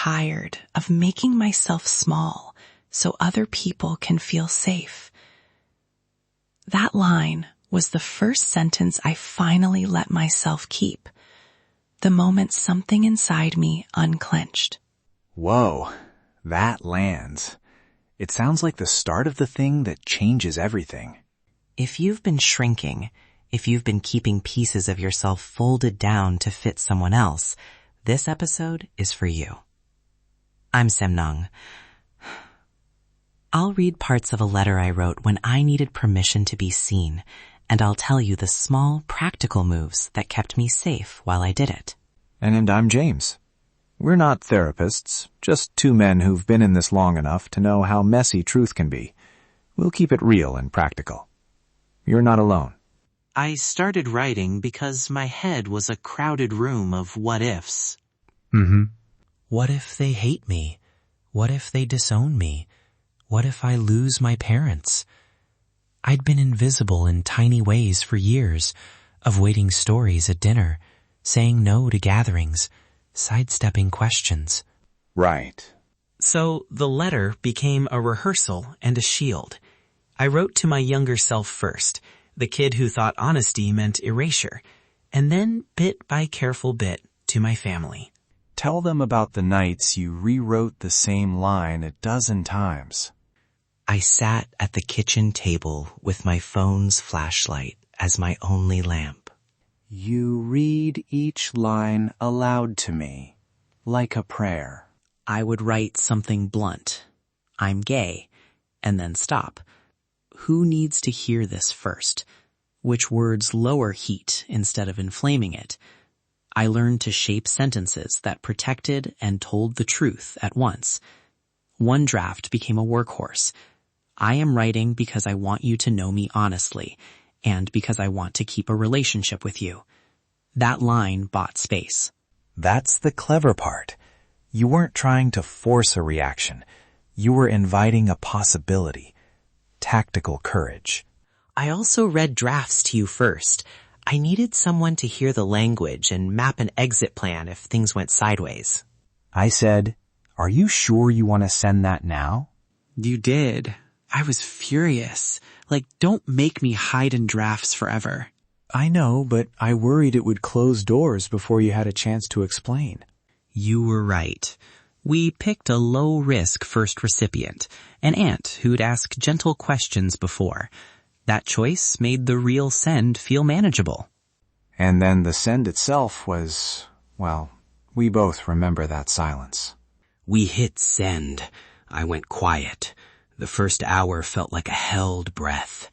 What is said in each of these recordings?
tired of making myself small so other people can feel safe. That line was the first sentence I finally let myself keep, the moment something inside me unclenched. Whoa, that lands. It sounds like the start of the thing that changes everything. If you've been shrinking, if you've been keeping pieces of yourself folded down to fit someone else, this episode is for you. I'm Samnang. I'll read parts of a letter I wrote when I needed permission to be seen, and I'll tell you the small, practical moves that kept me safe while I did it. And I'm James. We're not therapists, just two men who've been in this long enough to know how messy truth can be. We'll keep it real and practical. You're not alone. I started writing because my head was a crowded room of what-ifs. What if they hate me? What if they disown me? What if I lose my parents? I'd been invisible in tiny ways for years, avoiding stories at dinner, saying no to gatherings, sidestepping questions. Right. So the letter became a rehearsal and a shield. I wrote to my younger self first, the kid who thought honesty meant erasure, and then bit by careful bit to my family. Tell them about the nights you rewrote the same line a dozen times. I sat at the kitchen table with my phone's flashlight as my only lamp. You read each line aloud to me, like a prayer. I would write something blunt. I'm gay, and then stop. Who needs to hear this first? Which words lower heat instead of inflaming it? I learned to shape sentences that protected and told the truth at once. One draft became a workhorse. I am writing because I want you to know me honestly, and because I want to keep a relationship with you. That line bought space. That's the clever part. You weren't trying to force a reaction. You were inviting a possibility. Tactical courage. I also read drafts to you first. I needed someone to hear the language and map an exit plan if things went sideways. I said, "Are you sure you want to send that now?" You did. I was furious. Like, don't make me hide in drafts forever. I know, but I worried it would close doors before you had a chance to explain. You were right. We picked a low-risk first recipient, an aunt who'd ask gentle questions before. That choice made the real send feel manageable. And then the send itself was, well, we both remember that silence. We hit send. I went quiet. The first hour felt like a held breath.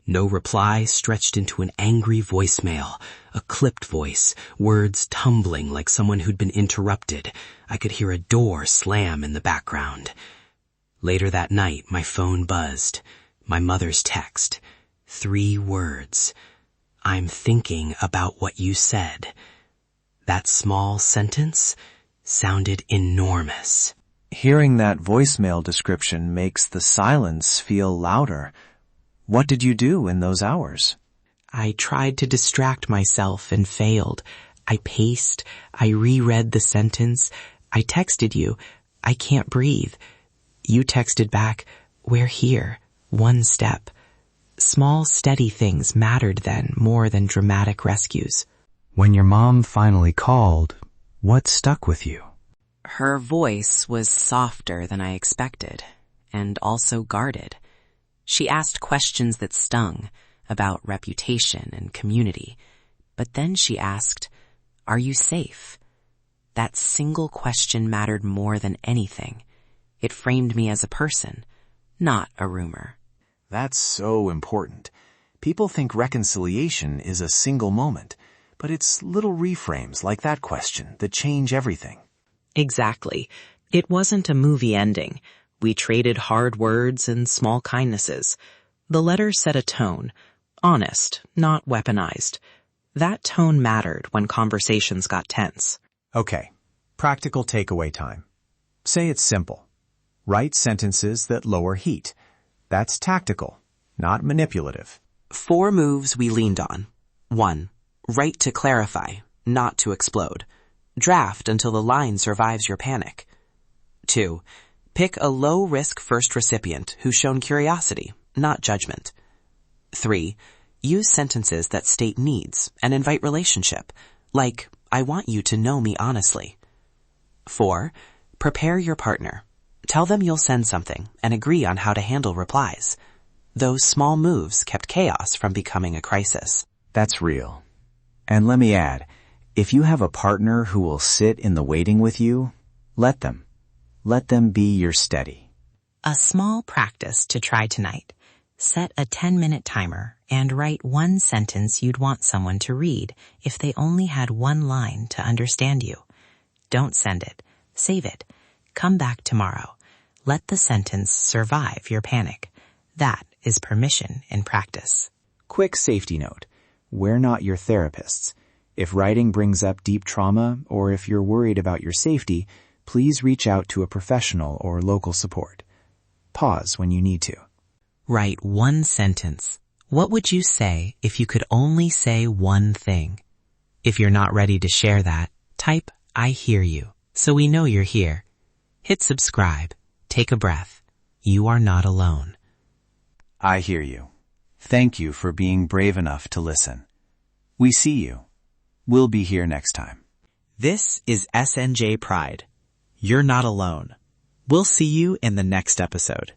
No reply stretched into an angry voicemail, a clipped voice, words tumbling like someone who'd been interrupted. I could hear a door slam in the background. Later that night, my phone buzzed. My mother's text. 3 words. I'm thinking about what you said. That small sentence sounded enormous. Hearing that voicemail description makes the silence feel louder. What did you do in those hours? I tried to distract myself and failed. I paced. I reread the sentence. I texted you, "I can't breathe." You texted back, "We're here. One step." Small, steady things mattered then more than dramatic rescues. When your mom finally called, what stuck with you? Her voice was softer than I expected, and also guarded. She asked questions that stung, about reputation and community. But then she asked, "Are you safe?" That single question mattered more than anything. It framed me as a person, not a rumor. That's so important. People think reconciliation is a single moment, but it's little reframes like that question that change everything. Exactly. It wasn't a movie ending. We traded hard words and small kindnesses. The letter set a tone, honest, not weaponized. That tone mattered when conversations got tense. Okay, practical takeaway time. Say it's simple. Write sentences that lower heat. That's tactical, not manipulative. 4 moves we leaned on. 1. Write to clarify, not to explode. Draft until the line survives your panic. 2. Pick a low-risk first recipient who's shown curiosity, not judgment. 3. Use sentences that state needs and invite relationship, like, I want you to know me honestly. 4. Prepare your partner. Tell them you'll send something and agree on how to handle replies. Those small moves kept chaos from becoming a crisis. That's real. And let me add, if you have a partner who will sit in the waiting with you, let them. Let them be your steady. A small practice to try tonight. Set a 10-minute timer and write one sentence you'd want someone to read if they only had one line to understand you. Don't send it. Save it. Come back tomorrow. Let the sentence survive your panic. That is permission in practice. Quick safety note. We're not your therapists. If writing brings up deep trauma or if you're worried about your safety, please reach out to a professional or local support. Pause when you need to. Write one sentence. What would you say if you could only say one thing? If you're not ready to share that, type I hear you so we know you're here. Hit subscribe. Take a breath. You are not alone. I hear you. Thank you for being brave enough to listen. We see you. We'll be here next time. This is SNJ Pride. You're not alone. We'll see you in the next episode.